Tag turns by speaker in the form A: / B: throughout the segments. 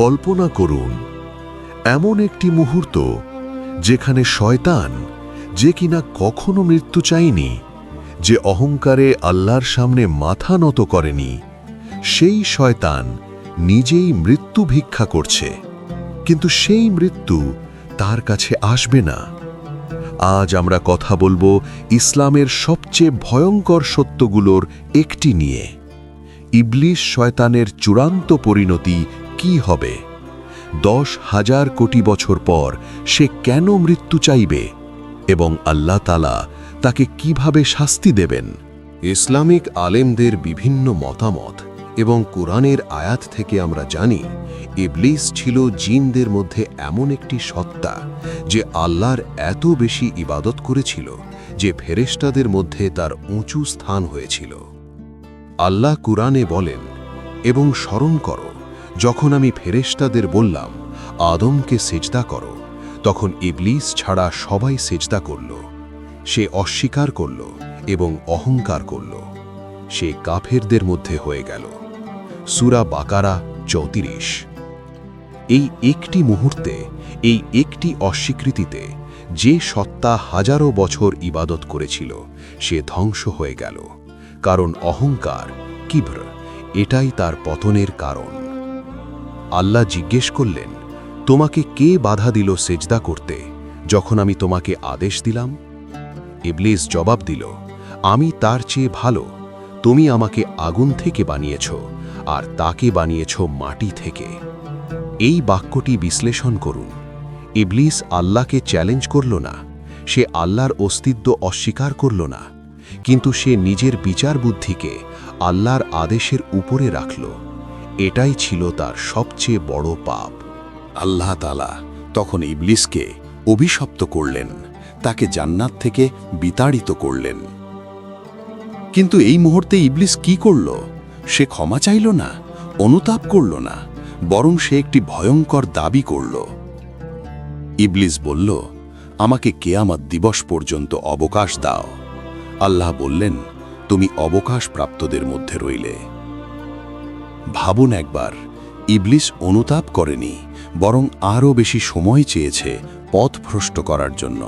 A: কল্পনা করুন এমন একটি মুহূর্ত যেখানে শয়তান, যে কিনা কখনো মৃত্যু চায়নি, যে অহংকারে আল্লাহর সামনে মাথা নত করেনি, সেই শয়তান নিজেই মৃত্যু ভিক্ষা করছে, কিন্তু সেই মৃত্যু তার কাছে আসবে না। আজ আমরা কথা বলবো ইসলামের সবচেয়ে ভয়ঙ্কর সত্যগুলোর একটি নিয়ে। ইবলিস শয়তানের চূড়ান্ত পরিণতি কি হবে? 10,000 কোটি বছর পর সে কেন মৃত্যু চাইবে এবং আল্লাহ তাআলা তাকে কিভাবে শাস্তি দেবেন? ইসলামিক আলেমদের বিভিন্ন মতামত এবং কোরআনের আয়াত থেকে আমরা জানি ইবলিস ছিল জিনদের মধ্যে এমন একটি সত্তা যে আল্লাহর এত বেশি ইবাদত করেছিল যে ফেরেশতাদের মধ্যে তার উঁচু স্থান হয়েছিল। আল্লাহ কুরআনে বলেন, এবং স্মরণ করো যখন আমি ফেরেশতাদের বললাম আদমকে সিজদা করো, তখন ইবলিস ছাড়া সবাই সিজদা করল। সে অস্বীকার করল এবং অহংকার করল। সে কাফেরদের মধ্যে হয়ে গেল। সূরা বাকারা 34। এই একটি মুহূর্তে, এই একটি অস্বীকৃতিতে যে সত্তা হাজারো বছর ইবাদত করেছিল সে ধ্বংস হয়ে গেল, কারণ অহংকার, কিবর, এটাই তার পতনের কারণ। আল্লাহ জিজ্ঞেস করলেন, তোমাকে কে বাধা দিল সেজদা করতে যখন আমি তোমাকে আদেশ দিলাম? ইবলিস জবাব দিল, আমি তার চেয়ে ভালো। তুমি আমাকে আগুন থেকে বানিয়েছ আর তাকে বানিয়েছ মাটি থেকে। এই বাক্যটি বিশ্লেষণ করুন। ইবলিস আল্লাহকে চ্যালেঞ্জ করল না, সে আল্লাহর অস্তিত্ব অস্বীকার করল না, কিন্তু সে নিজের বিচার বুদ্ধিকে আল্লাহর আদেশের উপরে রাখল। এটাই ছিল তার সবচেয়ে বড় পাপ।
B: আল্লাহ তাআলা তখন ইবলিসকে অভিশপ্ত করলেন, তাকে জান্নাত থেকে বিতাড়িত করলেন। কিন্তু এই মুহূর্তে ইবলিস কি করল? সে ক্ষমা চাইল না, অনুতাপ করল না, বরং সে একটি ভয়ঙ্কর দাবি করল। ইবলিস বলল, আমাকে কিয়ামত দিবস পর্যন্ত অবকাশ দাও। আল্লাহ বললেন, তুমি অবকাশ প্রাপ্তদের মধ্যে রইলে। ভাবুন একবার, ইবলিস অনুতাপ করেনি, বরং আরও বেশি সময় চেয়েছে পথভ্রষ্ট করার জন্য।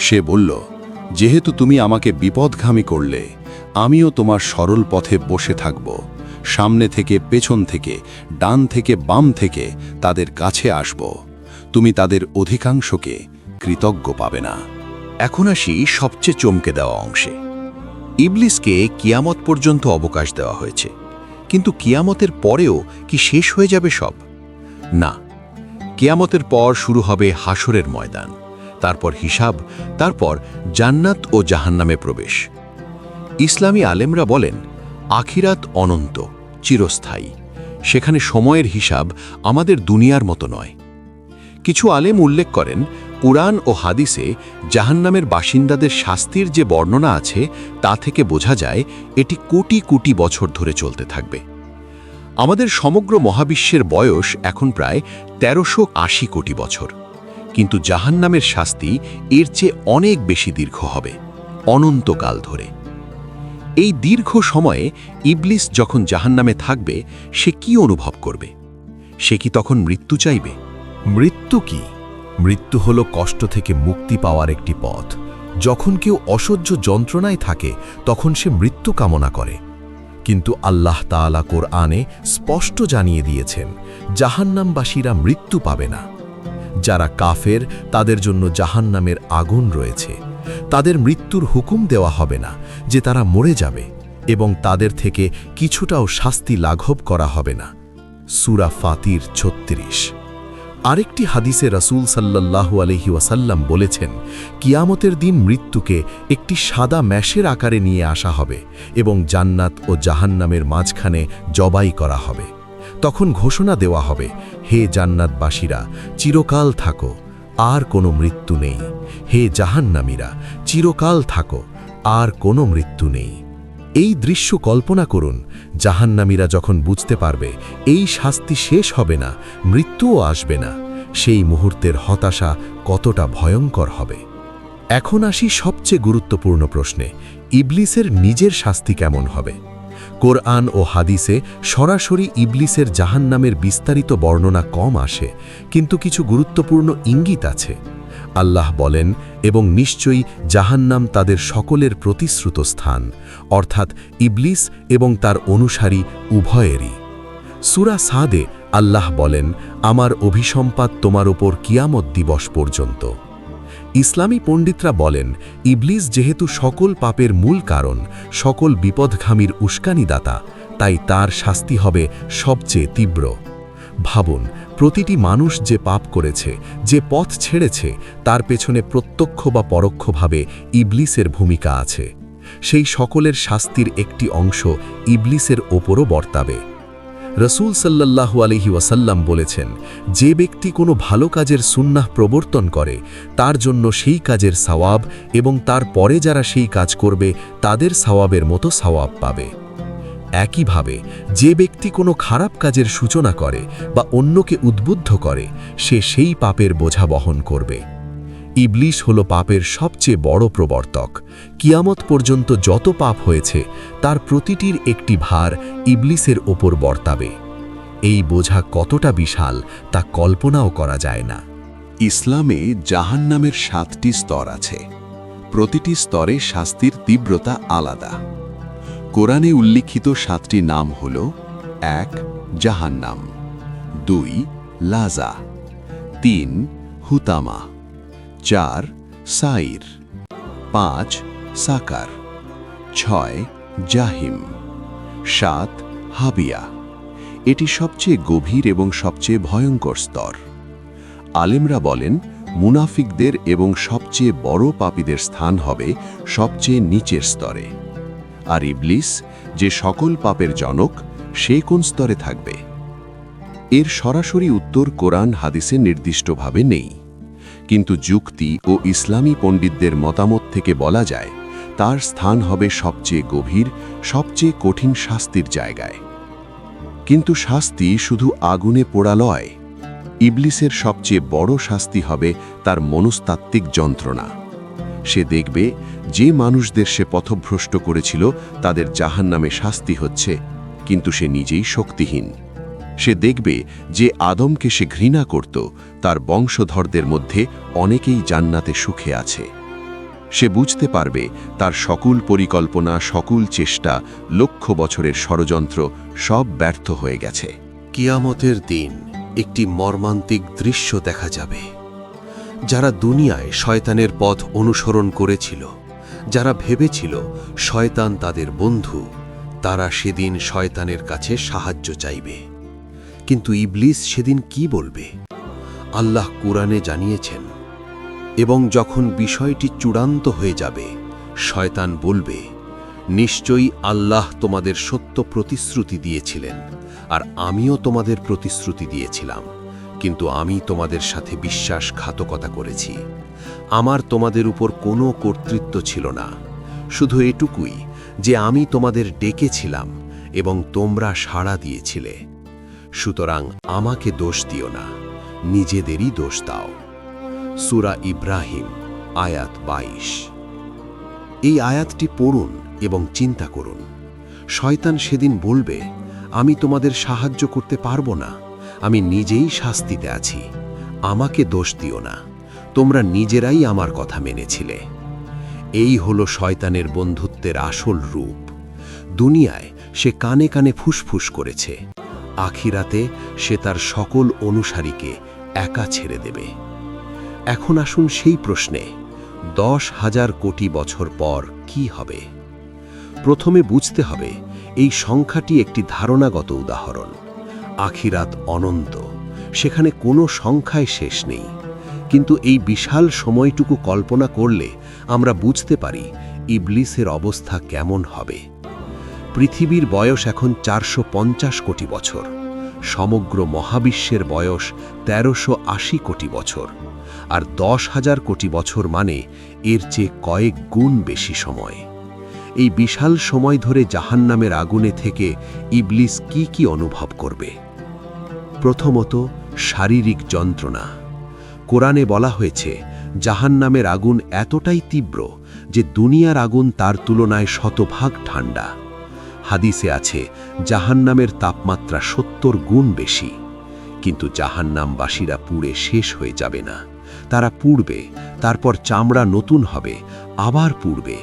B: সে বলল, যেহেতু তুমি আমাকে বিপদগামী করলে, আমিও তোমার সরল পথে বসে থাকব। সামনে থেকে, পেছন থেকে, ডান থেকে, বাম থেকে তাদের কাছে আসব। তুমি তাদের অধিকাংশকে কৃতজ্ঞ পাবে না।
C: এখন আসি সবচেয়ে চমকে দেওয়া অংশে। ইবলিসকে কিয়ামত পর্যন্ত অবকাশ দেওয়া হয়েছে, কিন্তু কিয়ামতের পরেও কি শেষ হয়ে যাবে সব? না, কিয়ামতের পর শুরু হবে হাসরের ময়দান, তারপর হিসাব, তারপর জান্নাত ও জাহান্নামে প্রবেশ। ইসলামী আলেমরা বলেন, আখিরাত অনন্ত, চিরস্থায়ী। সেখানে সময়ের হিসাব আমাদের দুনিয়ার মতো নয়। কিছু আলেম উল্লেখ করেন, কুরআন ও হাদিসে জাহান্নামের বাসিন্দাদের শাস্তির যে বর্ণনা আছে তা থেকে বোঝা যায় এটি কোটি কোটি বছর ধরে চলতে থাকবে। আমাদের সমগ্র মহাবিশ্বের বয়স এখন প্রায় 1380 কোটি বছর, কিন্তু জাহান্নামের শাস্তি এর চেয়ে অনেক বেশি দীর্ঘ হবে, অনন্তকাল ধরে। এই দীর্ঘ সময়ে ইবলিস যখন জাহান্নামে থাকবে, সে কি অনুভব করবে? সে কি তখন মৃত্যু চাইবে?
D: মৃত্যু কি? মৃত্যু হলো কষ্ট থেকে মুক্তি পাওয়ার একটি পথ। যখন কেউ অসহ্য যন্ত্রণায় থাকে তখন সে মৃত্যু কামনা করে, কিন্তু আল্লাহ তাআলা কোরআনে স্পষ্ট জানিয়ে দিয়েছেন, জাহান্নামবাসীরা মৃত্যু পাবে না। যারা কাফের তাদের জন্য জাহান্নামের আগুন রয়েছে। তাদের মৃত্যুর হুকুম দেওয়া হবে না যে তারা মরে যাবে, এবং তাদের থেকে কিছুটাও শাস্তি লাঘব করা হবে না। সূরা ফাতির 36। আরেকটি হাদিসে রাসূল সাল্লাল্লাহু আলাইহি ওয়াসাল্লাম বলেছেন, কিয়ামতের দিন মৃত্যুকে একটি সাদা ম্যাশের আকারে নিয়ে আসা হবে এবং জান্নাত ও জাহান্নামের মাঝখানে জবাই করা হবে। তখন ঘোষণা দেওয়া হবে, হে জান্নাতবাসীরা, চিরকাল থাকো, আর কোনো মৃত্যু নেই। হে জাহান্নামীরা, চিরকাল থাকো, আর কোনো মৃত্যু নেই। এই দৃশ্য কল্পনা করুন, জাহান্নামীরা যখন বুঝতে পারবে এই শাস্তি শেষ হবে না, মৃত্যুও আসবে না, সেই মুহূর্তের হতাশা কতটা ভয়ঙ্কর হবে। এখন আসি সবচেয়ে গুরুত্বপূর্ণ প্রশ্নে, ইবলিসের নিজের শাস্তি কেমন হবে? কোরআন ও হাদিসে সরাসরি ইবলিসের জাহান্নামের বিস্তারিত বর্ণনা কম আসে, কিন্তু কিছু গুরুত্বপূর্ণ ইঙ্গিত আছে। আল্লাহ বলেন, এবং নিশ্চয়ই জাহান্নাম তাদের সকলের প্রতিশ্রুত স্থান, অর্থাৎ ইবলিস এবং তার অনুসারী উভয়েরই। সূরা সাদে আল্লাহ বলেন, আমার অভিসম্পাত তোমার ওপর কিয়ামত দিবস পর্যন্ত। ইসলামী পণ্ডিতরা বলেন, ইবলিস যেহেতু সকল পাপের মূল কারণ, সকল বিপদঘামীর উস্কানিদাতা, তাই তার শাস্তি হবে সবচেয়ে তীব্র। ভাবুন, প্রতিটি মানুষ যে পাপ করেছে, যে পথ ছেড়েছে, তার পেছনে প্রত্যক্ষ বা পরোক্ষভাবে ইবলিসের ভূমিকা আছে। সেই সকলের শাস্তির একটি অংশ ইবলিসের ওপরও বর্তাবে। রসূল সাল্লাল্লাহু আলাইহি ওয়াসাল্লাম বলেছেন, যে ব্যক্তি কোনো ভালো কাজের সুন্নাহ প্রবর্তন করে, তার জন্য সেই কাজের সওয়াব এবং তার পরে যারা সেই কাজ করবে তাদের সওয়াবের মতো সওয়াব পাবে। একইভাবে যে ব্যক্তি কোনো খারাপ কাজের সূচনা করে বা অন্যকে উদ্বুদ্ধ করে, সে সেই পাপের বোঝা বহন করবে। ইবলিস হল পাপের সবচেয়ে বড় প্রবর্তক। কিয়ামত পর্যন্ত যত পাপ হয়েছে, তার প্রতিটির একটি ভার ইবলিসের ওপর বর্তাবে। এই বোঝা কতটা বিশাল তা কল্পনাও করা যায় না।
B: ইসলামে জাহান্নামের 7টি স্তর আছে। প্রতিটি স্তরে শাস্তির তীব্রতা আলাদা। কোরআনে উল্লিখিত 7টি নাম হল: 1 জাহান্নাম, 2 লাজা, 3 হুতামা, 4 সাইর, 5 সাকার, 6 জাহিম, 7 হাবিয়া। এটি সবচেয়ে গভীর এবং সবচেয়ে ভয়ঙ্কর স্তর। আলেমরা বলেন, মুনাফিকদের এবং সবচেয়ে বড় পাপীদের স্থান হবে সবচেয়ে নিচের স্তরে। আর ইবলিস, যে সকল পাপের জনক, সে কোন স্তরে থাকবে? এর সরাসরি উত্তর কোরআন হাদিসে নির্দিষ্টভাবে নেই, কিন্তু যুক্তি ও ইসলামী পণ্ডিতদের মতামত থেকে বলা যায়, তার স্থান হবে সবচেয়ে গভীর, সবচেয়ে কঠিন শাস্তির জায়গায়। কিন্তু শাস্তি শুধু আগুনে পোড়া নয়। ইবলিসের সবচেয়ে বড় শাস্তি হবে তার মনস্তাত্ত্বিক যন্ত্রণা। সে দেখবে, যে মানুষদের সে পথভ্রষ্ট করেছিল তাদের জাহান্নামে শাস্তি হচ্ছে, কিন্তু সে নিজেই শক্তিহীন। সে দেখবে, যে আদমকে সে ঘৃণা করত, তার বংশধরদের মধ্যে অনেকেই জান্নাতে সুখে আছে। সে বুঝতে পারবে, তার সকল পরিকল্পনা, সকল চেষ্টা, লক্ষ বছরের ষড়যন্ত্র সব ব্যর্থ হয়ে গেছে।
C: কিয়ামতের দিন একটি মর্মান্তিক দৃশ্য দেখা যাবে। যারা দুনিয়ায় শয়তানের পথ অনুসরণ করেছিল, যারা ভেবেছিল শয়তান তাদের বন্ধু, তারা সেদিন শয়তানের কাছে সাহায্য চাইবে। কিন্তু ইবলিস সেদিন কি বলবে? আল্লাহ কুরআনে জানিয়েছেন, এবং যখন বিষয়টি চূড়ান্ত হয়ে যাবে, শয়তান বলবে, নিশ্চয়ই আল্লাহ তোমাদের সত্য প্রতিশ্রুতি দিয়েছিলেন, আর আমিও তোমাদের প্রতিশ্রুতি দিয়েছিলাম, কিন্তু আমি তোমাদের সাথে বিশ্বাসঘাতকতা করেছি। আমার তোমাদের উপর কোনো কর্তৃত্ব ছিল না, শুধু এটুকুই যে আমি তোমাদের ডেকেছিলাম এবং তোমরা সাড়া দিয়েছিলে। সুতরাং আমাকে দোষ দিও না, নিজেদেরই দোষ দাও। সূরা ইব্রাহিম আয়াত 22। এই আয়াতটি পড়ুন এবং চিন্তা করুন। শয়তান সেদিন বলবে, আমি তোমাদের সাহায্য করতে পারবো না, আমি নিজেই শাস্তিতে আছি, আমাকে দোষ দিও না, তোমরা নিজেরাই আমার কথা মেনেছিলে। এই হলো শয়তানের বন্ধুত্বের আসল রূপ। দুনিয়ায় সে কানে কানে ফুসফুস করেছে, আখিরাতে সে তার সকল অনুসারীকে একা ছেড়ে দেবে। এখন আসুন সেই প্রশ্নে, 10,000 কোটি বছর পর কি হবে? প্রথমে বুঝতে হবে, এই সংখ্যাটি একটি ধারণাগত উদাহরণ। আখিরাত অনন্ত, সেখানে কোনো সংখ্যায় শেষ নেই। কিন্তু এই বিশাল সময়টুকু কল্পনা করলে আমরা বুঝতে পারি ইবলিসের অবস্থা কেমন হবে। পৃথিবীর বয়স এখন 450 কোটি বছর, সমগ্র মহাবিশ্বের বয়স 1380 কোটি বছর, আর 10,000 কোটি বছর মানে এর চেয়ে কয়েক গুণ বেশি সময়। এই বিশাল সময় ধরে জাহান্নামের আগুনে থেকে ইবলিস কি অনুভব করবে? প্রথমত, শারীরিক যন্ত্রণা। কোরআনে বলা হয়েছে, জাহান্নামের আগুন এতটাই তীব্র যে দুনিয়ার আগুন তার তুলনায় শতভাগ ঠান্ডা। হাদিসে আছে জাহান্নামের তাপমাত্রা ৭০ গুণ বেশি, কিন্তু জাহান্নামবাসীরা পুড়ে শেষ হয়ে যাবে না। তারা পুড়বে, তারপর চামড়া নতুন হবে, আবার পুড়বে।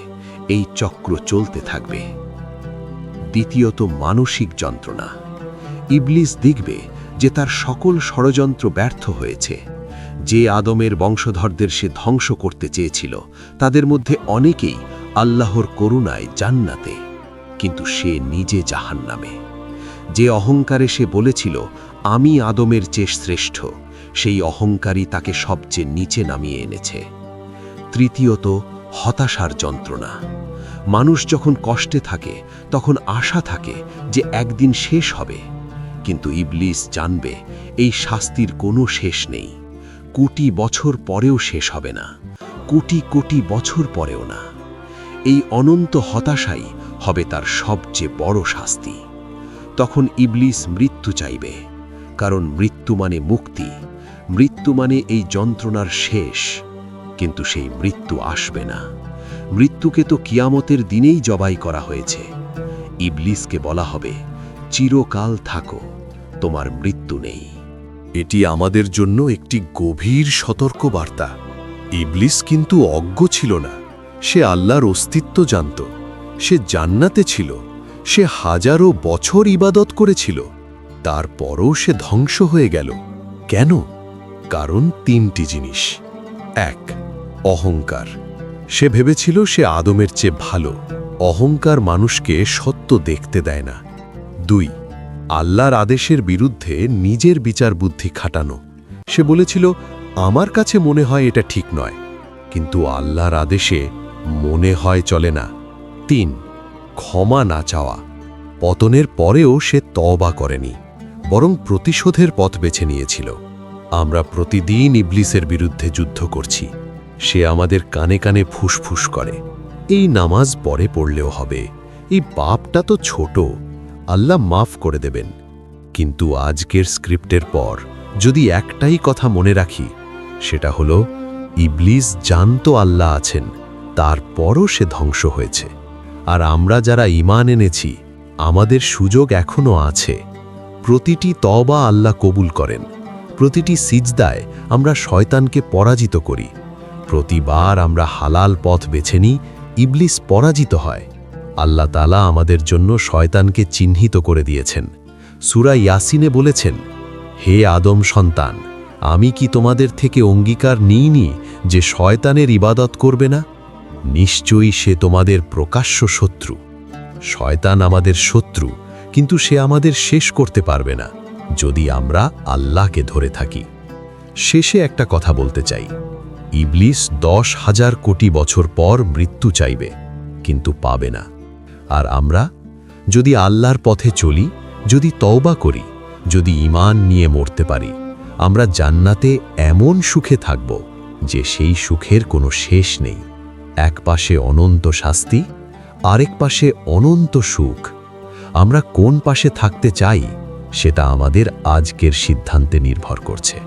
C: এই চক্র চলতে থাকবে। দ্বিতীয়ত, মানসিক যন্ত্রণা। ইবলিস দেখবে যে তার সকল ষড়যন্ত্র ব্যর্থ হয়েছে। যে আদমের বংশধরদের সে ধ্বংস করতে চেয়েছিল, তাদের মধ্যে অনেকেই আল্লাহর করুণায় জান্নাতে, কিন্তু সে নিজে জাহান্নামে। যে অহংকারে সে বলেছিল আমি আদমের চেয়ে শ্রেষ্ঠ, সেই অহংকারই তাকে সবচেয়ে নিচে নামিয়ে এনেছে। তৃতীয়ত, হতাশার যন্ত্রণা। মানুষ যখন কষ্টে থাকে তখন আশা থাকে যে একদিন শেষ হবে, কিন্তু ইবলিস জানবে এই শাস্তির কোনো শেষ নেই। কোটি বছর পরেও শেষ হবে না, কোটি কোটি বছর পরেও না। এই অনন্ত হতাশাই হবে তার সবচেয়ে বড় শাস্তি। তখন ইবলিস মৃত্যু চাইবে, কারণ মৃত্যু মানে মুক্তি, মৃত্যু মানে এই যন্ত্রণার শেষ। কিন্তু সেই মৃত্যু আসবে না। মৃত্যুকে তো কিয়ামতের দিনেই জবাই করা হয়েছে। ইবলিসকে বলা হবে, চিরকাল থাকো, তোমার মৃত্যু নেই।
A: এটি আমাদের জন্য একটি গভীর সতর্কবার্তা। ইবলিস কিন্তু অজ্ঞ ছিল না। সে আল্লাহর অস্তিত্ব জানত। সে জান্নাতে ছিল। সে হাজারো বছর ইবাদত করেছিল। তারপরও সে ধ্বংস হয়ে গেল। কেন? কারণ তিনটি জিনিস। ১. অহংকার। সে ভেবেছিল সে আদমের চেয়ে ভালো। অহংকার মানুষকে সত্য দেখতে দেয় না। ২. আল্লাহর আদেশের বিরুদ্ধে নিজের বিচার বুদ্ধি খাটানো। সে বলেছিল আমার কাছে মনে হয় এটা ঠিক নয়, কিন্তু আল্লাহর আদেশে মনে হয় চলে না। ৩. ক্ষমা না চাওয়া। পতনের পরেও সে তওবা করেনি, বরং প্রতিশোধের পথ বেছে নিয়েছিল। আমরা প্রতিদিন ইবলিসের বিরুদ্ধে যুদ্ধ করছি। সে আমাদের কানে কানে ফুসফুস করে, এই নামাজ পরে পড়লেও হবে, এই পাপটা তো ছোট, আল্লাহ মাফ করে দেবেন। কিন্তু আজকের স্ক্রিপ্টের পর যদি একটাই কথা মনে রাখি, সেটা হলো ইবলিস জানতো আল্লাহ আছেন, তারপরও সে ধ্বংস হয়েছে। আর আমরা যারা ঈমান এনেছি, আমাদের সুযোগ এখনো আছে। প্রতিটি তওবা আল্লাহ কবুল করেন। প্রতিটি সিজদায় আমরা শয়তানকে পরাজিত করি। প্রতিবার আমরা হালাল পথ বেছে নিই, ইবলিস পরাজিত হয়। আল্লাহ তাআলা আমাদের জন্য শয়তানকে চিহ্নিত করে দিয়েছেন। সূরা ইয়াসিনে বলেছেন, হে আদম সন্তান, আমি কি তোমাদের থেকে অঙ্গীকার নিইনি যে শয়তানের ইবাদত করবে না? নিশ্চয়ই সে তোমাদের প্রকাশ্য শত্রু। শয়তান আমাদের শত্রু, কিন্তু সে আমাদের শেষ করতে পারবে না যদি আমরা আল্লাহকে ধরে থাকি। শেষে একটা কথা বলতে চাই, ইবলিস 10,000 কোটি বছর পর মৃত্যু চাইবে, কিন্তু পাবে না। আর আমরা যদি আল্লাহর পথে চলি, যদি তওবা করি, যদি ঈমান নিয়ে মরতে পারি, আমরা জান্নাতে এমন সুখে থাকব যে সেই সুখের কোনো শেষ নেই। এক পাশে অনন্ত শাস্তি, আরেক পাশে অনন্ত সুখ। আমরা কোন পাশে থাকতে চাই সেটা আমাদের আজকের সিদ্ধান্তে নির্ভর করছে।